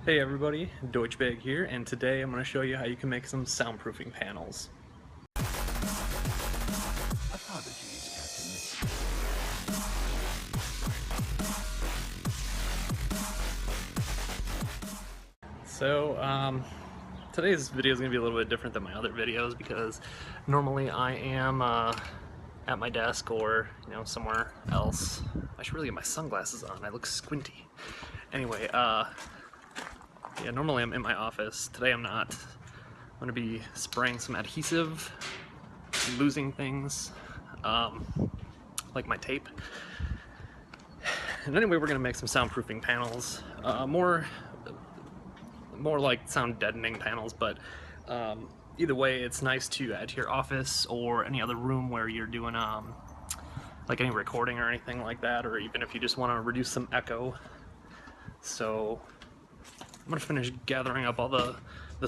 Hey everybody, Deutschbag here, and today I'm going to show you how you can make some soundproofing panels. So, today's video is going to be a little bit different than my other videos because normally I am at my desk or, somewhere else. I should really get my sunglasses on, I look squinty. Anyway, yeah, normally I'm in my office. Today I'm not. I'm going to be spraying some adhesive, losing things, like my tape. And anyway, we're going to make some soundproofing panels, more like sound deadening panels, but either way, it's nice to add to your office or any other room where you're doing like any recording or anything like that, or even if you just want to reduce some echo. So I'm gonna finish gathering up all the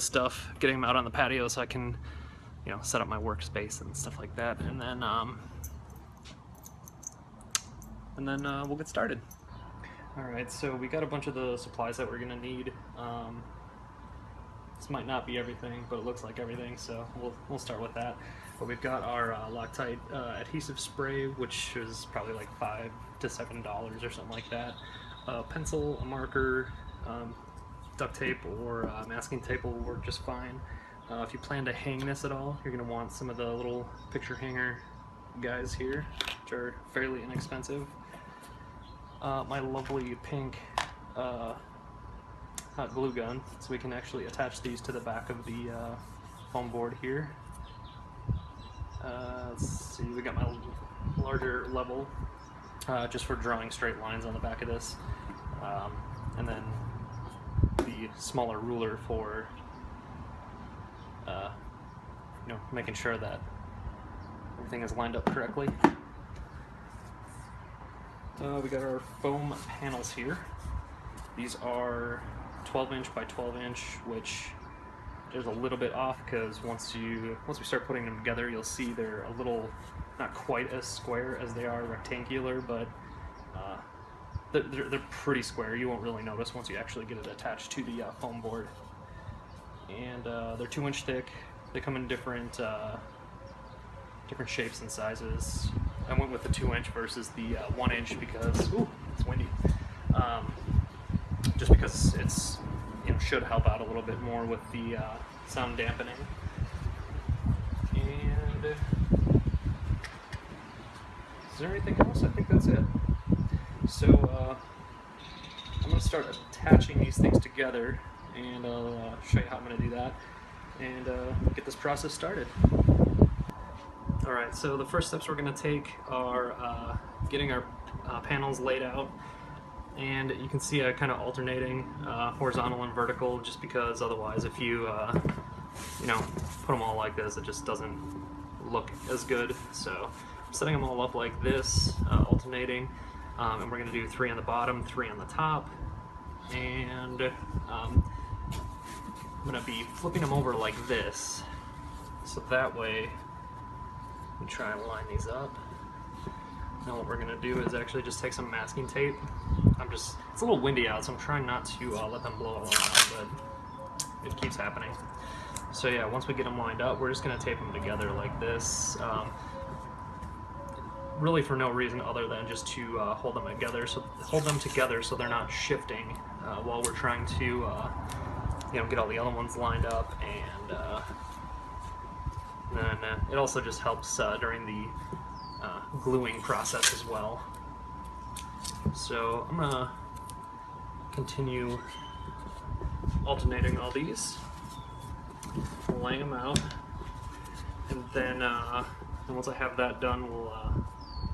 stuff, getting them out on the patio so I can, set up my workspace and stuff like that, and then we'll get started. All right, so we got a bunch of the supplies that we're gonna need. This might not be everything, but it looks like everything, so we'll start with that. But we've got our Loctite adhesive spray, which is probably like $5 to $7 or something like that. A pencil, a marker, duct tape or masking tape will work just fine. If you plan to hang this at all, you're going to want some of the little picture hanger guys here, which are fairly inexpensive. My lovely pink hot glue gun, so we can actually attach these to the back of the foam board here. Let's see, we got my larger level just for drawing straight lines on the back of this, and then the smaller ruler for making sure that everything is lined up correctly. We got our foam panels here. These are 12-inch by 12-inch, which is a little bit off because once we start putting them together, you'll see they're a little not quite as square as they are rectangular, but they're pretty square. You won't really notice once you actually get it attached to the foam board. And they're 2-inch thick. They come in different shapes and sizes. I went with the 2-inch versus the 1-inch because it's windy. Just because it's should help out a little bit more with the sound dampening. And is there anything else? I think that's it. So I'm going to start attaching these things together, and I'll show you how I'm going to do that and get this process started. Alright, so the first steps we're going to take are getting our panels laid out, and you can see I kind of alternating horizontal and vertical, just because otherwise if you put them all like this, it just doesn't look as good. So I'm setting them all up like this, alternating, and we're going to do 3 on the bottom, 3 on the top, and I'm going to be flipping them over like this, so that way we try and line these up. Now what we're going to do is actually just take some masking tape. It's a little windy out, so I'm trying not to let them blow out, but it keeps happening. So yeah, once we get them lined up, we're just going to tape them together like this. Really for no reason other than just to hold them together so they're not shifting while we're trying to get all the other ones lined up, and then it also just helps during the gluing process as well. So I'm gonna continue alternating all these, laying them out, and then once I have that done, we'll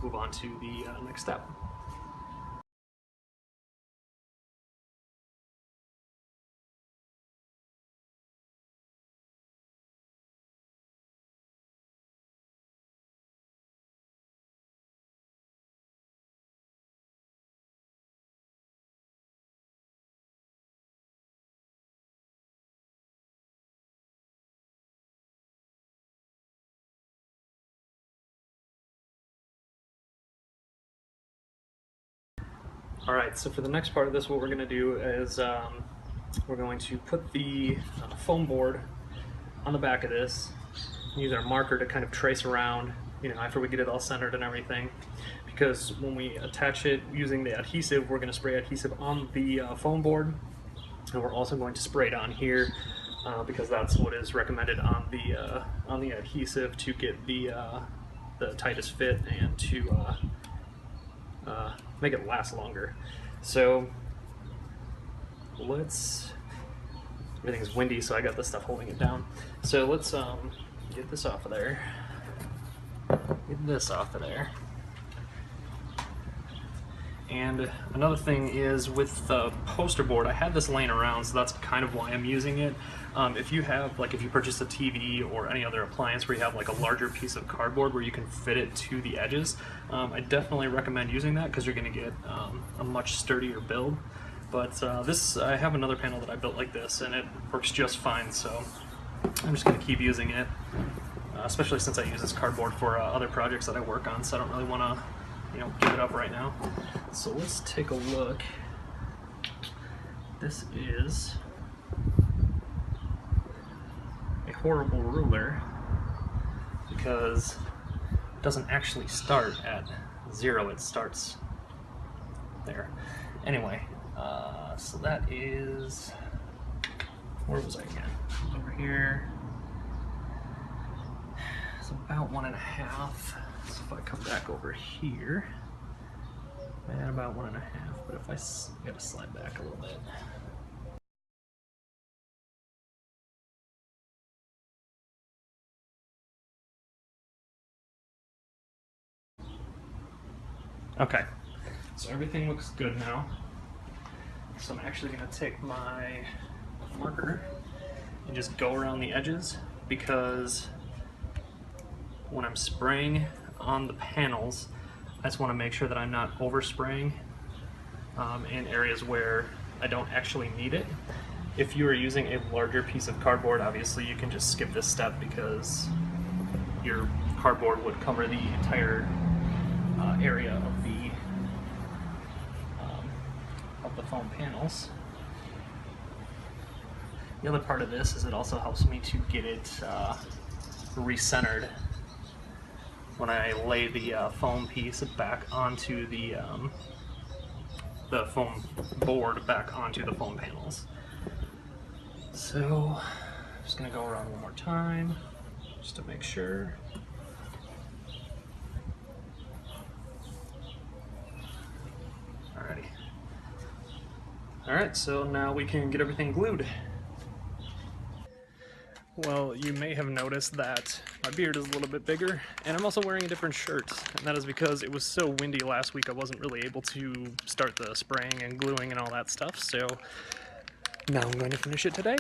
move on to the next step. Alright, so for the next part of this, what we're going to do is we're going to put the foam board on the back of this, use our marker to kind of trace around, you know, after we get it all centered and everything. Because when we attach it using the adhesive, we're going to spray adhesive on the foam board, and we're also going to spray it on here because that's what is recommended on the adhesive to get the tightest fit and to make it last longer. So everything's windy, so I got this stuff holding it down. So let's get this off of there. Get this off of there. And another thing is with the poster board, I had this laying around, so that's kind of why I'm using it. If you have, like if you purchase a TV or any other appliance where you have like a larger piece of cardboard where you can fit it to the edges, I definitely recommend using that because you're going to get a much sturdier build. But I have another panel that I built like this, and it works just fine, so I'm just going to keep using it, especially since I use this cardboard for other projects that I work on, so I don't really want to, you know, give it up right now. So let's take a look. This is a horrible ruler because it doesn't actually start at 0, it starts there. Anyway, so that is, where was I again? Over here. It's about 1.5. So if I come back over here, and about 1.5. But if I gotta slide back a little bit. Okay, so everything looks good now. So I'm actually gonna take my marker and just go around the edges, because when I'm spraying on the panels, I just want to make sure that I'm not overspraying in areas where I don't actually need it. If you are using a larger piece of cardboard, obviously you can just skip this step because your cardboard would cover the entire area of the foam panels. The other part of this is it also helps me to get it recentered when I lay the foam piece back onto the foam board back onto the foam panels. So I'm just gonna go around one more time just to make sure. Alrighty. Alright, so now we can get everything glued. Well, you may have noticed that my beard is a little bit bigger, and I'm also wearing a different shirt, and that is because it was so windy last week I wasn't really able to start the spraying and gluing and all that stuff, so now I'm going to finish it today.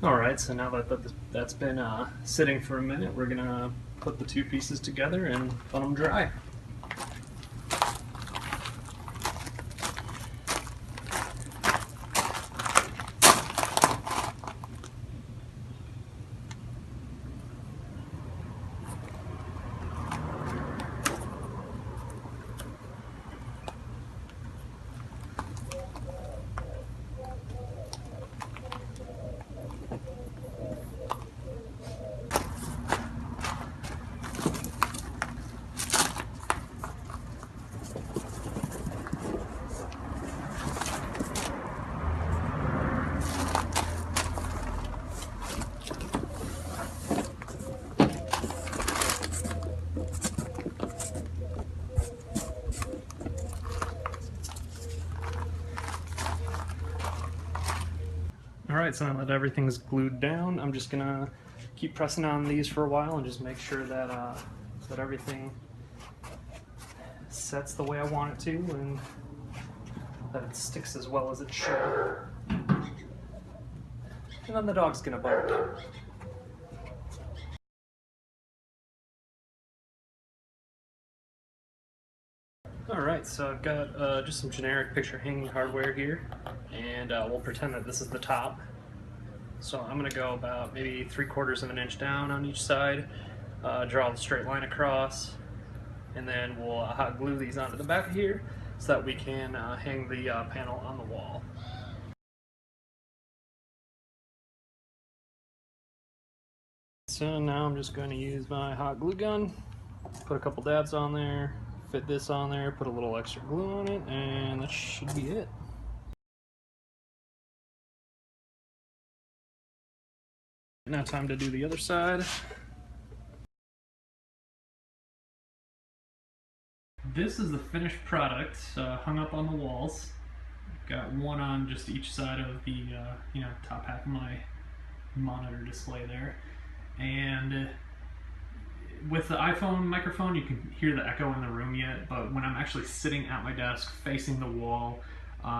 Alright, so now that that's been sitting for a minute, we're gonna put the two pieces together and let them dry. Alright, so now that everything's glued down, I'm just gonna keep pressing on these for a while and just make sure that that everything sets the way I want it to and that it sticks as well as it should. And then the dog's gonna bark. Alright, so I've got just some generic picture hanging hardware here, and we'll pretend that this is the top. So I'm going to go about maybe 3/4 of an inch down on each side, draw the straight line across, and then we'll hot glue these onto the back here so that we can hang the panel on the wall. So now I'm just going to use my hot glue gun, put a couple dabs on there, fit this on there, put a little extra glue on it, and that should be it. Now time to do the other side. This is the finished product, hung up on the walls. Got one on just each side of the top half of my monitor display there. And with the iPhone microphone, you can hear the echo in the room yet, but when I'm actually sitting at my desk facing the wall,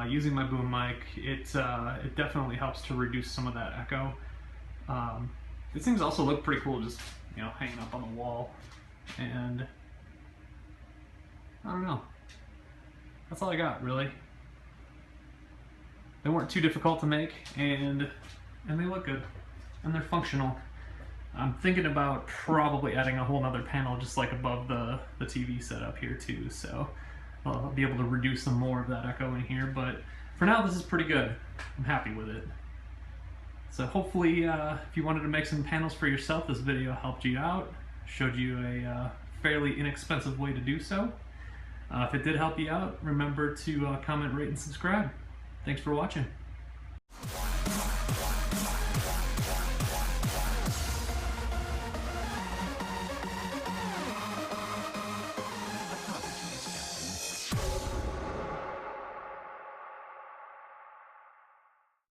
using my boom mic, it definitely helps to reduce some of that echo. These things also look pretty cool, just hanging up on the wall, and I don't know. That's all I got, really. They weren't too difficult to make, and they look good, and they're functional. I'm thinking about probably adding a whole nother panel just like above the TV setup here too, so I'll be able to reduce some more of that echo in here, but for now this is pretty good. I'm happy with it. So hopefully if you wanted to make some panels for yourself, this video helped you out, showed you a fairly inexpensive way to do so. If it did help you out, remember to comment, rate, and subscribe. Thanks for watching.